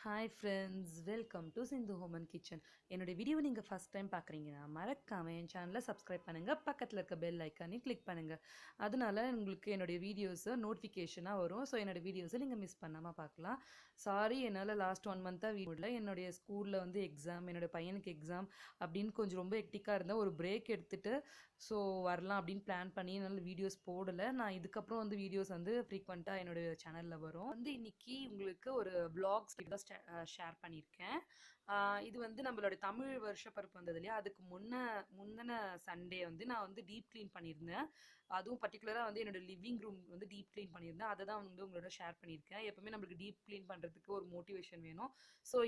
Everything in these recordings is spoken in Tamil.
Hi friends, welcome to Sindhu home and kitchen. என்னோடய வீடியோவை நீங்கள் ஃபஸ்ட் டைம் பார்க்குறீங்கன்னா மறக்காமல் என் சேனலை சப்ஸ்கிரைப் பண்ணுங்கள், பக்கத்தில் இருக்க பெல் ஐக்கானையும் கிளிக் பண்ணுங்கள். அதனால உங்களுக்கு என்னுடைய வீடியோஸை நோட்டிஃபிகேஷனாக வரும். ஸோ என்னோடய வீடியோஸை நீங்கள் மிஸ் பண்ணாமல் பார்க்கலாம். சாரி, என்னால் லாஸ்ட் 1 மந்த்தாக வீடியோவில் என்னுடைய ஸ்கூலில் வந்து எக்ஸாம், என்னோடய பையனுக்கு எக்ஸாம் அப்படின்னு கொஞ்சம் ரொம்ப ஹெக்டிக்காக இருந்தால் ஒரு பிரேக் எடுத்துகிட்டு ஸோ வரலாம் அப்படின்னு பிளான் பண்ணி என்னால் வீடியோஸ் போடலை. நான் இதுக்கப்புறம் வந்து வீடியோஸ் வந்து ஃப்ரீக்வெண்ட்டாக என்னோடய சேனலில் வரும். வந்து இன்றைக்கி உங்களுக்கு ஒரு vlogs ஷேர் பண்ணியிருக்கேன். இது வந்து நம்மளோட தமிழ் வருஷப்பிறப்பு வந்தது இல்லையா, அதுக்கு முந்தின சண்டே வந்து நான் வந்து டீப் க்ளீன் பண்ணியிருந்தேன். அதுவும் பர்டிகுலராக வந்து என்னோட லிவிங் ரூம் வந்து டீப் க்ளீன் பண்ணியிருந்தேன். அதை தான் வந்து உங்களோட ஷேர் பண்ணியிருக்கேன். எப்பவுமே நம்மளுக்கு டீப் க்ளீன் பண்ணுறதுக்கு ஒரு மோட்டிவேஷன் வேணும். ஸோ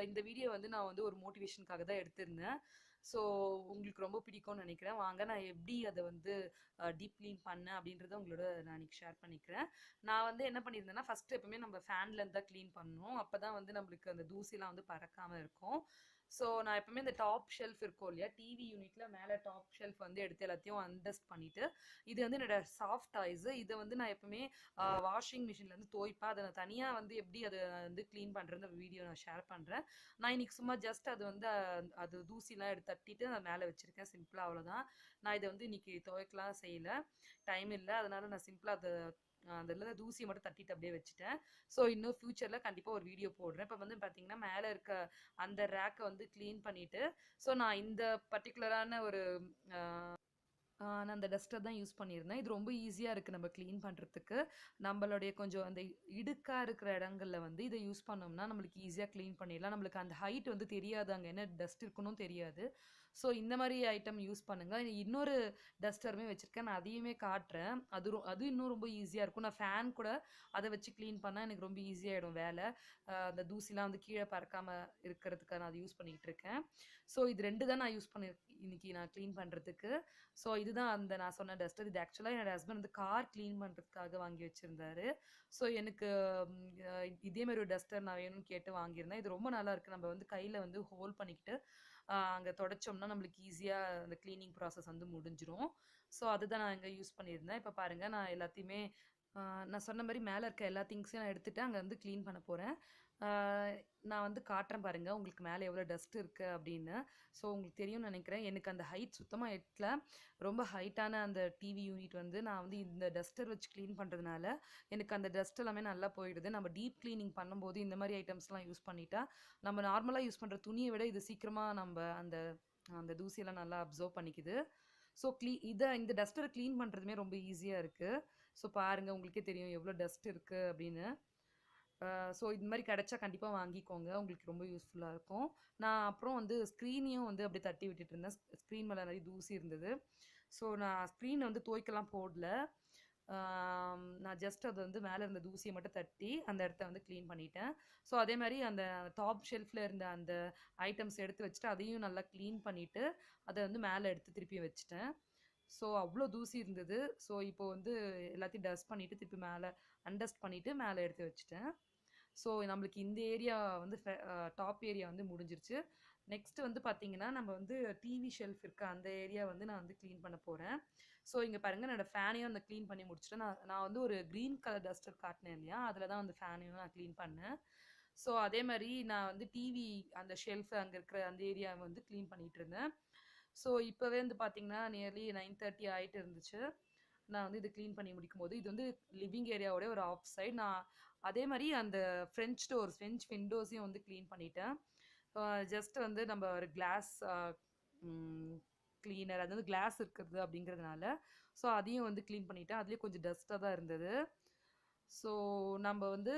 இந்த வீடியோ வந்து நான் வந்து ஒரு மோட்டிவேஷனுக்காக தான் எடுத்திருந்தேன். ஸோ உங்களுக்கு ரொம்ப பிடிக்கும்னு நினைக்கிறேன். வாங்க நான் எப்படி அதை வந்து டீப் க்ளீன் பண்ணேன் அப்படின்றத உங்களோட நான் இன்னைக்கு ஷேர் பண்ணிக்கிறேன். நான் வந்து என்ன பண்ணியிருந்தேன்னா, ஃபஸ்ட்டு எப்பவுமே நம்ம ஃபேன்லேருந்து தான் க்ளீன் பண்ணணும். அப்போ தான் வந்து நம்மளுக்கு அந்த தூசிலாம் வந்து பறக்காமல் இருக்கும். ஸோ நான் எப்பவுமே இந்த டாப் ஷெல்ஃப் இருக்கும் இல்லையா, டிவி யூனிட்டில் மேலே டாப் ஷெல்ஃப் வந்து எடுத்து எல்லாத்தையும் அன்டஸ்ட் பண்ணிவிட்டு, இது வந்து என்னோட சாஃப்ட் டாய்ஸு. இதை வந்து நான் எப்பவுமே வாஷிங் மிஷின்லேருந்து துவைப்பேன். அதை நான் தனியாக வந்து எப்படி அதை வந்து க்ளீன் பண்ணுறது வீடியோ நான் ஷேர் பண்ணுறேன். நான் இன்னைக்கு சும்மா ஜஸ்ட் அது வந்து அது தூசிலாம் எடுத்து தட்டிட்டு நான் மேலே வச்சுருக்கேன். சிம்பிளாக அவ்வளோதான். நான் இதை வந்து இன்னைக்கு துவைக்கலாம் செய்யலை, டைம் இல்லை. அதனால நான் சிம்பிளாக அதை அதில் தூசியை மட்டும் தட்டிட்டு அப்படியே வச்சுட்டேன். ஸோ இன்னும் ஃப்யூச்சரில் கண்டிப்பாக ஒரு வீடியோ போடுறேன். இப்போ வந்து பார்த்தீங்கன்னா மேலே இருக்க அந்த ரேக்கை வந்து க்ளீன் பண்ணிவிட்டு, ஸோ நான் இந்த பர்டிகுலரான ஒரு நான் அந்த டஸ்டர் தான் யூஸ் பண்ணியிருந்தேன். இது ரொம்ப ஈஸியாக இருக்குது நம்ம க்ளீன் பண்ணுறதுக்கு. நம்மளுடைய கொஞ்சம் அந்த இடுக்காக இருக்கிற இடங்களில் வந்து இதை யூஸ் பண்ணோம்னா நம்மளுக்கு ஈஸியாக க்ளீன் பண்ணிடலாம். நம்மளுக்கு அந்த ஹைட் வந்து தெரியாது, அங்கே என்ன டஸ்ட் இருக்குன்னு தெரியாது. ஸோ இந்த மாதிரி ஐட்டம் யூஸ் பண்ணுங்கள். இன்னொரு டஸ்டருமே வச்சுருக்கேன், நான் அதையுமே காட்டுறேன். அது இன்னும் ரொம்ப ஈஸியாக இருக்கும். நான் ஃபேன் கூட அதை வச்சு க்ளீன் பண்ணால் எனக்கு ரொம்ப ஈஸியாகிடும் வேலை. அந்த தூசிலாம் வந்து கீழே பறக்காமல் இருக்கிறதுக்காக நான் அதை யூஸ் பண்ணிக்கிட்டு இருக்கேன். ஸோ இது 2 தான் நான் யூஸ் பண்ணியிருக்கேன் இன்றைக்கி நான் க்ளீன் பண்ணுறதுக்கு. ஸோ இதுதான் அந்த நான் சொன்ன டஸ்டர். இது ஆக்சுவலாக என்னோட ஹஸ்பண்ட் வந்து கார் க்ளீன் பண்ணுறதுக்காக வாங்கி வச்சுருந்தாரு. ஸோ எனக்கு இதேமாதிரி ஒரு டஸ்டர் நான் வேணும்னு கேட்டு வாங்கியிருந்தேன். இது ரொம்ப நல்லா இருக்குது. நம்ம வந்து கையில் வந்து ஹோல்ட் பண்ணிக்கிட்டு அங்கே தொடச்சோம்னா நம்மளுக்கு ஈஸியாக அந்த க்ளீனிங் ப்ராசஸ் வந்து முடிஞ்சிடும். ஸோ அதுதான் நான் இங்கே யூஸ் பண்ணியிருந்தேன். இப்போ பாருங்கள், நான் எல்லாத்தையுமே நான் சொன்ன மாதிரி மேலே இருக்க எல்லா திங்ஸையும் நான் எடுத்துகிட்டு அங்கே வந்து க்ளீன் பண்ண போகிறேன். நான் வந்து காட்டுறேன் பாருங்கள் உங்களுக்கு மேலே எவ்வளோ டஸ்ட் இருக்குது அப்படின்னு. ஸோ உங்களுக்கு தெரியும்னு நினைக்கிறேன். எனக்கு அந்த ஹைட் சுத்தமாக எட்டல. ரொம்ப ஹைட்டான அந்த டிவி யூனிட் வந்து நான் வந்து இந்த டஸ்டர் வச்சு க்ளீன் பண்ணுறதுனால எனக்கு அந்த டஸ்ட் எல்லாமே நல்லா போயிடுது. நம்ம டீப் க்ளீனிங் பண்ணும்போது இந்த மாதிரி ஐட்டம்ஸ்லாம் யூஸ் பண்ணிட்டா நம்ம நார்மலாக யூஸ் பண்ணுற துணியை விட இது சீக்கிரமாக நம்ம அந்த அந்த தூசியெல்லாம் நல்லா அப்சர்வ் பண்ணிக்குது. ஸோ இந்த டஸ்டரை க்ளீன் பண்ணுறதுமே ரொம்ப ஈஸியாக இருக்குது. ஸோ பாருங்கள், உங்களுக்கே தெரியும் எவ்வளோ டஸ்ட் இருக்குது அப்படின்னு. ஸோ இது மாதிரி கிடச்சா கண்டிப்பாக வாங்கிக்கோங்க, உங்களுக்கு ரொம்ப யூஸ்ஃபுல்லாக இருக்கும். நான் அப்புறம் வந்து ஸ்க்ரீனையும் வந்து அப்படியே தட்டி விட்டுட்டு இருந்தேன். ஸ்க்ரீன் மேலே நிறைய தூசி இருந்தது. ஸோ நான் ஸ்க்ரீனை வந்து துவைக்கலாம் போடல. நான் ஜஸ்ட் அது வந்து மேலே இருந்த தூசியை மட்டும் தட்டி அந்த இடத்த வந்து க்ளீன் பண்ணிட்டேன். ஸோ அதே மாதிரி அந்த டாப் ஷெல்ஃபில் இருந்த அந்த ஐட்டம்ஸ் எடுத்து வச்சுட்டு அதையும் நல்லா க்ளீன் பண்ணிவிட்டு அதை வந்து மேலே எடுத்து திருப்பி வச்சுட்டேன். ஸோ அவ்வளோ தூசி இருந்தது. ஸோ இப்போ வந்து எல்லாத்தையும் டஸ்ட் பண்ணிவிட்டு திருப்பி மேலே அன்டஸ்ட் பண்ணிவிட்டு மேலே எடுத்து வச்சுட்டேன். ஸோ நம்மளுக்கு இந்த ஏரியா வந்து டாப் ஏரியா வந்து முடிஞ்சிருச்சு. நெக்ஸ்ட்டு வந்து பார்த்திங்கன்னா, நம்ம வந்து டிவி ஷெல்ஃப் இருக்க அந்த ஏரியா வந்து நான் வந்து க்ளீன் பண்ண போகிறேன். ஸோ இங்கே பாருங்கள், என்னோடய ஃபேனையும் அந்த க்ளீன் பண்ணி முடிச்சுட்டேன். நான் வந்து ஒரு க்ரீன் கலர் டஸ்டர் காட்டினேன் இல்லையா, அதில் தான் வந்து ஃபேனையும் நான் க்ளீன் பண்ணேன். ஸோ அதே மாதிரி நான் வந்து டிவி அந்த ஷெல்ஃப் அங்கே இருக்கிற அந்த ஏரியாவை வந்து க்ளீன் பண்ணிகிட்டு இருந்தேன். ஸோ இப்போவே வந்து பார்த்திங்கன்னா நியர்லி 9:30 ஆகிட்டு இருந்துச்சு. நான் வந்து இது க்ளீன் பண்ணி முடிக்கும்போது இது வந்து லிவிங் ஏரியாவோட ஒரு ஆஃப் சைட். நான் அதே மாதிரி அந்த ஃப்ரெஞ்ச் விண்டோஸையும் வந்து க்ளீன் பண்ணிட்டேன். ஜஸ்ட் வந்து நம்ம ஒரு கிளாஸ் க்ளீனர், அது வந்து கிளாஸ் இருக்கிறது அப்படிங்கிறதுனால ஸோ அதையும் வந்து க்ளீன் பண்ணிட்டேன். அதுலேயும் கொஞ்சம் டஸ்ட்டாக தான் இருந்தது. ஸோ நம்ம வந்து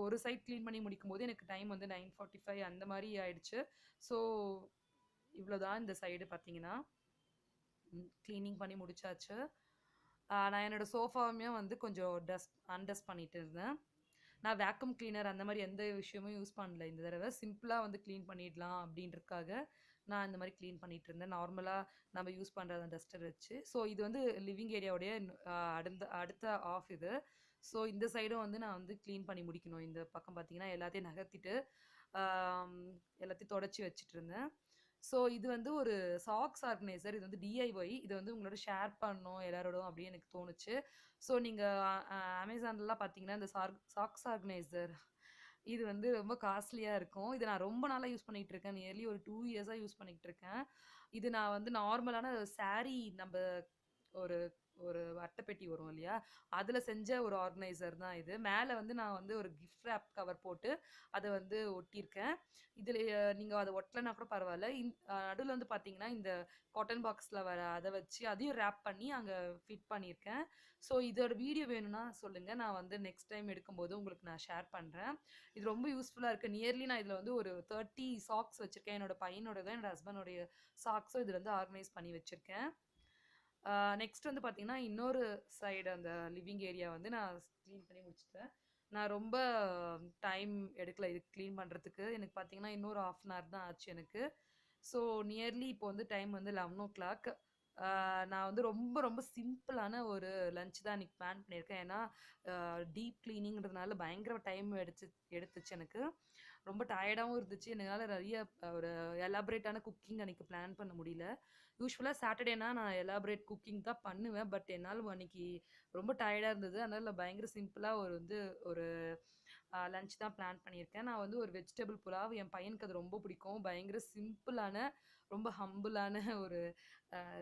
ஒரு சைட் க்ளீன் பண்ணி முடிக்கும்போது எனக்கு டைம் வந்து 9:45 அந்த மாதிரி ஆயிடுச்சு. ஸோ இவ்வளோதான். இந்த சைடு பார்த்தீங்கன்னா க்ளீனிங் பண்ணி முடிச்சாச்சு. நான் என்னோடய சோஃபாவுமே வந்து கொஞ்சம் அன்டஸ்ட் பண்ணிட்டு இருந்தேன். நான் வேக்யூம் கிளீனர் அந்த மாதிரி எந்த விஷயமும் யூஸ் பண்ணல இந்த தடவை. சிம்பிளாக வந்து க்ளீன் பண்ணிடலாம் அப்படின்றதுக்காக நான் இந்த மாதிரி க்ளீன் பண்ணிகிட்டு இருந்தேன், நார்மலாக நம்ம யூஸ் பண்ணுற அந்த டஸ்டர் வச்சு. ஸோ இது வந்து லிவிங் ஏரியாவுடைய அடுத்த ஆஃப் இது. ஸோ இந்த சைடும் வந்து நான் வந்து க்ளீன் பண்ணி முடிக்கணும். இந்த பக்கம் பார்த்தீங்கன்னா எல்லாத்தையும் நகர்த்திட்டு எல்லாத்தையும் தொடச்சி வச்சுட்டு இருந்தேன். ஸோ இது வந்து ஒரு சாக்ஸ் ஆர்கனைசர். இது வந்து டிஐஒய். இது வந்து உங்களோட ஷேர் பண்ணணும் எல்லாரோடும் அப்படின்னு எனக்கு தோணுச்சு. ஸோ நீங்கள் அமேசான்லாம் பார்த்தீங்கன்னா இந்த சாக்ஸ் ஆர்கனைசர் இது வந்து ரொம்ப காஸ்ட்லியா இருக்கும். இது நான் ரொம்ப நாளா யூஸ் பண்ணிட்டு இருக்கேன். நியர்லி ஒரு 2 இயர்ஸா யூஸ் பண்ணிட்டு இருக்கேன். இது நான் வந்து நார்மலான சாரி நம்ப ஒரு ஒரு அட்டைப்பெட்டி வரும் இல்லையா? அதுல செஞ்ச ஒரு ஆர்கனைசர் தான் இது. மேல வந்து நான் வந்து ஒரு கிஃப்ட் ராப் கவர் போட்டு அத வந்து ஒட்டியிருக்கேன். இதுல நீங்க அத ஒட்டலனா கூட பரவால்ல. நடுவுல வந்து பார்த்தீங்கன்னா, இந்த காட்டன் பாக்ஸ்ல வர அத வச்சு அதையும் ராப் பண்ணி அங்க ஃபிட் பண்ணியிருக்கேன். ஸோ இதோட வீடியோ வேணும்னா சொல்லுங்க. நான் வந்து நெக்ஸ்ட் டைம் எடுக்கும்போது உங்களுக்கு நான் ஷேர் பண்றேன். இது ரொம்ப யூஸ்ஃபுல்லா இருக்கு. நியர்லி நான் இதுல வந்து ஒரு 30 சாக்ஸ் வச்சிருக்கேன். என்னோட பையனோடது, என்னோட ஹஸ்பண்டோடைய சாக்ஸும் இதுல வந்து ஆர்கனைஸ் பண்ணி வச்சிருக்கேன். நெக்ஸ்ட் வந்து பார்த்தீங்கன்னா, இன்னொரு சைடு அந்த லிவிங் ஏரியா வந்து நான் க்ளீன் பண்ணி முடிச்சுட்டேன். நான் ரொம்ப டைம் எடுக்கல இது க்ளீன் பண்றதுக்கு. எனக்கு பார்த்தீங்கன்னா, இன்னொரு 1/2 அன் ஹவர் தான் ஆச்சு எனக்கு. ஸோ நியர்லி இப்போ வந்து டைம் வந்து 11:00. நான் வந்து ரொம்ப ரொம்ப சிம்பிளான ஒரு லஞ்ச் தான் இன்னைக்கு பிளான் பண்ணியிருக்கேன். ஏன்னா, டீப் கிளீனிங்கிறதுனால பயங்கர டைம் எடுத்துச்சு எனக்கு. ரொம்ப டயர்டாவும் இருந்துச்சு. என்னால நெறைய ஒரு எலாபரேட்டான குக்கிங் அன்னைக்கு பிளான் பண்ண முடியல. யூசுவலா சாட்டர்டேனா நான் எலாபரேட் குக்கிங் தான் பண்ணுவேன். பட் என்னால அன்னைக்கு ரொம்ப டயர்டா இருந்தது. அதனால பயங்கர சிம்பிளா ஒரு வந்து ஒரு லஞ்ச் தான் பிளான் பண்ணியிருக்கேன். நான் வந்து ஒரு வெஜிடபிள் புலாவ் என் பையனுக்கு அது ரொம்ப பிடிக்கும். பயங்கர சிம்பிளான, ரொம்ப ஹம்பிளான ஒரு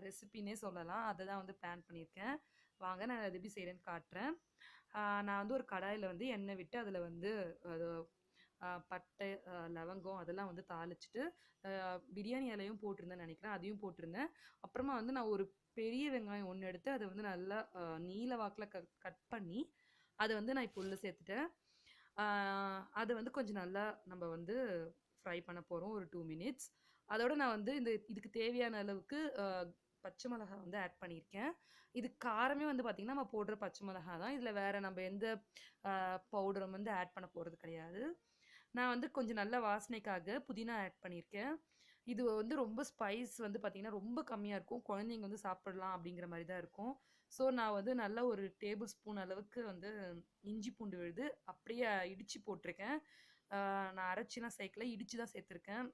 ரெசிபின்னே சொல்லலாம். அத தான் வந்து பிளான் பண்ணியிருக்கேன். வாங்க நான் அது எப்படி செய்றேன்னு காட்டுறேன். நான் வந்து ஒரு கடாயில வந்து எண்ணெய் விட்டு அதில வந்து அது பட்டை, லவங்கம் அதெல்லாம் வந்து தாளிச்சுட்டு, பிரியாணி இலையும் போட்டிருந்தேன்னு நெனைக்கிறேன். அதையும் போட்டிருந்தேன். அப்புறமா வந்து நான் ஒரு பெரிய வெங்காயம் 1 எடுத்து அத வந்து நல்லா நீல வாக்குல கட் பண்ணி, அத வந்து நான் இப்போ உள்ள சேர்த்துட்டேன். ஆ அத வந்து கொஞ்சம் நல்லா நம்ம வந்து ஃப்ரை பண்ண போறோம் ஒரு 2 மினிட்ஸ். அதோட நான் வந்து இதுக்கு தேவையான அளவுக்கு பச்சை மிளகாய் வந்து ஆட் பண்ணியிருக்கேன். இது காரமே வந்து பார்த்தீங்கன்னா, நம்ம போடுற பச்சை மிளகாய் தான். இதில வேற நம்ம எந்த பவுடரும் வந்து ஆட் பண்ண போறது கிடையாது. நான் வந்து கொஞ்சம் நல்ல வாசனைக்காக புதினா ஆட் பண்ணியிருக்கேன். இது வந்து ரொம்ப ஸ்பைஸ் வந்து பார்த்தீங்கன்னா, ரொம்ப கம்மியா இருக்கும். குழந்தைங்க வந்து சாப்பிடலாம் அப்படிங்கிற மாரி தான் இருக்கும். ஸோ, நான் வந்து நல்ல ஒரு டேபிள் ஸ்பூன் அளவுக்கு வந்து இஞ்சி பூண்டு விழுது அப்படியே இடிச்சு போட்டிருக்கேன். ஆ நான் அரைச்சுலாம் சேர்க்கல. இடிச்சு தான் சேர்த்துருக்கேன்.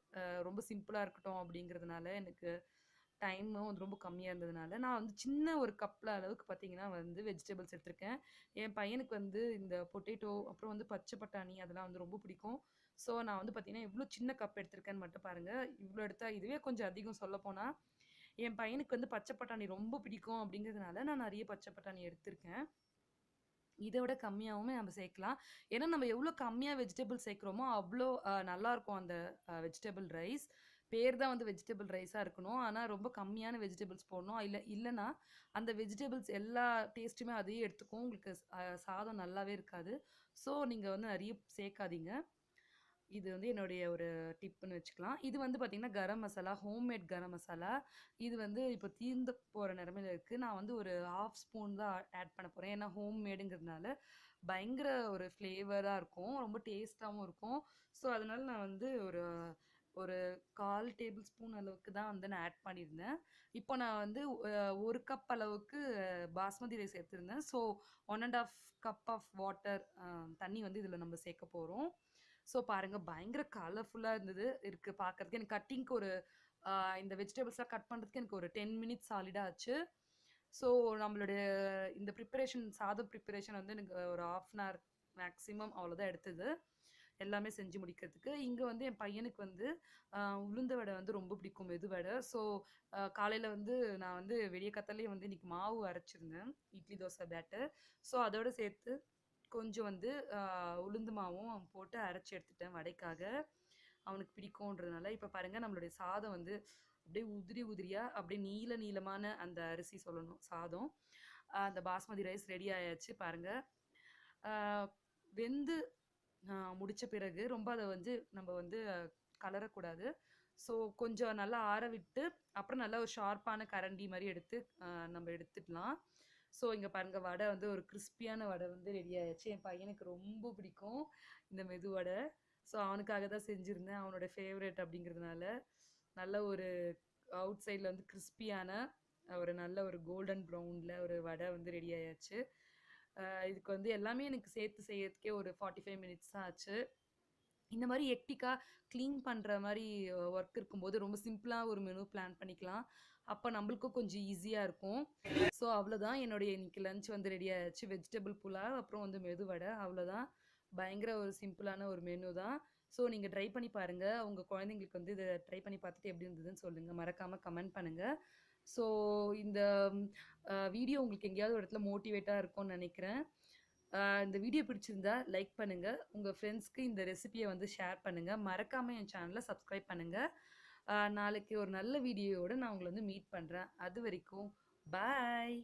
ரொம்ப சிம்பிளா இருக்கட்டும் அப்படிங்கிறதுனால எனக்கு டைமும் வந்து ரொம்ப கம்மியா இருந்ததுனால, நான் வந்து சின்ன ஒரு கப்ல அளவுக்கு பார்த்தீங்கன்னா வந்து வெஜிடபிள்ஸ் எடுத்திருக்கேன். என் பையனுக்கு வந்து இந்த பொட்டேட்டோ, அப்புறம் வந்து பச்சை பட்டாணி அதெல்லாம் வந்து ரொம்ப பிடிக்கும். ஸோ, நான் வந்து பார்த்தீங்கன்னா, எவ்ளோ சின்ன கப் எடுத்திருக்கேன்னு மட்டும் பாருங்க. இவ்ளோ எடுத்தா இதுவே கொஞ்சம் அதிகம் சொல்லப்போனா. என் பையனுக்கு வந்து பச்சை பட்டாணி ரொம்ப பிடிக்கும் அப்படிங்கிறதுனால, நான் நெறைய பச்சை பட்டாணி எடுத்திருக்கேன். இத விட கம்மியாவுமே நம்ம சேர்க்கலாம். ஏன்னா, நம்ம எவ்ளோ கம்மியா வெஜிடபிள் சேர்க்கிறோமோ, அவ்ளோ நல்லாருக்கும் அந்த வெஜிடபிள் ரைஸ். பேர் தான் வந்து வெஜிடபிள் ரைஸா இருக்கணும். ஆனா, ரொம்ப கம்மியான வெஜிடபிள்ஸ் போடணும். இல்லன்னா, அந்த வெஜிடபிள்ஸ் எல்லா டேஸ்ட்டுமே அதையே எடுத்துக்கும். உங்களுக்கு சாதம் நல்லாவே இருக்காது. ஸோ, நீங்க வந்து நெறைய சேர்க்காதீங்க. இது வந்து என்னுடைய ஒரு டிப்புன்னு வச்சுக்கலாம். இது வந்து பார்த்தீங்கன்னா, கரம் மசாலா, ஹோம்மேட் கரம் மசாலா. இது வந்து இப்போ தீர்ந்து போற நிலைமையில இருக்கு. நான் வந்து ஒரு 1/2 ஸ்பூன் தான் ஆட் பண்ண போறேன். ஏன்னா ஹோம்மேடுங்கிறதுனால பயங்கர ஒரு ஃப்ளேவரா இருக்கும். ரொம்ப டேஸ்ட்டாவும் இருக்கும். ஸோ, அதனால நான் வந்து ஒரு ஒரு 1/4 டேபிள் ஸ்பூன் அளவுக்கு தான் வந்து நான் ஆட் பண்ணியிருந்தேன். இப்போ நான் வந்து 1 கப் அளவுக்கு பாஸ்மதி ரைஸ் எடுத்திருந்தேன். ஸோ, 1 1/2 கப் ஆஃப் வாட்டர் தண்ணி வந்து இதில நம்ம சேர்க்க போறோம். ஸோ பாருங்க பயங்கர கலர்ஃபுல்லா இருக்கு பார்க்கறதுக்கு. எனக்கு கட்டிங்க்கு ஒரு அ இந்த வெஜிடபிள்ஸ்லாம் கட் பண்றதுக்கு எனக்கு ஒரு 10 மினிட்ஸ் சாலிடா ஆச்சு. ஸோ நம்மளுடைய இந்த சாதம் ப்ரிப்பரேஷன் வந்து எனக்கு ஒரு 1/2 அன் ஹவர் மேக்ஸிமம் அவ்வளோதான் எடுத்தது. எல்லாமே செஞ்சு முடிக்கிறதுக்கு. இங்க வந்து என் பையனுக்கு வந்து அ உளுந்த வடை வந்து ரொம்ப பிடிக்கும், மெது வடை. ஸோ காலையில வந்து நான் வந்து விடிய காத்தாலயே வந்து இன்னைக்கு மாவு அரைச்சிருந்தேன். இட்லி, தோசை பேட்டர். ஸோ அதோட சேர்த்து கொஞ்சம் வந்து அ உளுந்து மாவும் போட்டு அரைச்சு எடுத்துட்டேன் வடைக்காக. அவனுக்கு பிடிக்கும்ன்றதுனால. இப்ப பாருங்க நம்மளுடைய சாதம் வந்து அப்படியே உதிரி உதிரியா, அப்படியே நீள நீளமான அந்த அரிசி சொல்லணும் சாதம். அந்த பாஸ்மதி ரைஸ் ரெடி ஆயாச்சு பாருங்க. அ வெந்து முடிச்ச பிறகு ரொம்ப அத வந்து நம்ம வந்து கலரக்கூடாது. ஸோ கொஞ்சம் நல்லா ஆற விட்டு, அப்புறம் நல்லா ஒரு ஷார்ப்பான கரண்டி மாரி எடுத்து நம்ம எடுத்துக்கலாம். ஸோ இங்க பாருங்க வடை வந்து ஒரு கிரிஸ்பியான வடை வந்து ரெடி ஆயாச்சு. என் பையனுக்கு ரொம்ப பிடிக்கும் இந்த மெது வடை. ஸோ அவனுக்காக தான் செஞ்சிருந்தேன். அவனோட ஃபேவரைட் அப்படிங்கிறதுனால. நல்ல ஒரு அவுட் சைட்ல வந்து கிரிஸ்பியான ஒரு நல்ல ஒரு கோல்டன் ப்ரவுன்ல ஒரு வடை வந்து ரெடி ஆயாச்சு. இதுக்கு வந்து எல்லாமே எனக்கு சேர்த்து செய்யறதுக்கே ஒரு 45 மினிட்ஸ் தான் ஆச்சு. இந்த மாரி ஹெக்டிக்கா கிளீன் பண்ற மாரி ஒர்க் இருக்கும்போது ரொம்ப சிம்பிளா ஒரு மெனு பிளான் பண்ணிக்கலாம். அப்ப நம்மளுக்கும் கொஞ்சம் ஈஸியா இருக்கும். ஸோ அவ்வளோதான் என்னுடைய இன்னைக்கு லஞ்ச் வந்து ரெடி ஆயாச்சு. வெஜிடபிள் புலாவ் அப்புறம் வந்து மெது வடை அவ்வளோதான். பயங்கர ஒரு சிம்பிளான ஒரு மெனு தான். ஸோ நீங்கள் ட்ரை பண்ணி பாருங்கள். உங்கள் குழந்தைங்களுக்கு வந்து இதை ட்ரை பண்ணி பார்த்துட்டு எப்படி இருந்ததுன்னு சொல்லுங்கள். மறக்காமல் கமெண்ட் பண்ணுங்கள். ஸோ இந்த வீடியோ உங்களுக்கு எங்கேயாவது ஒரு இடத்துல மோட்டிவேட்டாக இருக்கும்னு நினைக்கிறேன். இந்த வீடியோ பிடிச்சிருந்தா லைக் பண்ணுங்கள். உங்கள் ஃப்ரெண்ட்ஸ்க்கு இந்த ரெசிபியை வந்து ஷேர் பண்ணுங்கள். மறக்காமல் என் சேனலை சப்ஸ்கிரைப் பண்ணுங்கள். நாளைக்கு ஒரு நல்ல வீடியோவோட நான் உங்களை வந்து மீட் பண்ணுறேன். அது வரைக்கும் பாய்.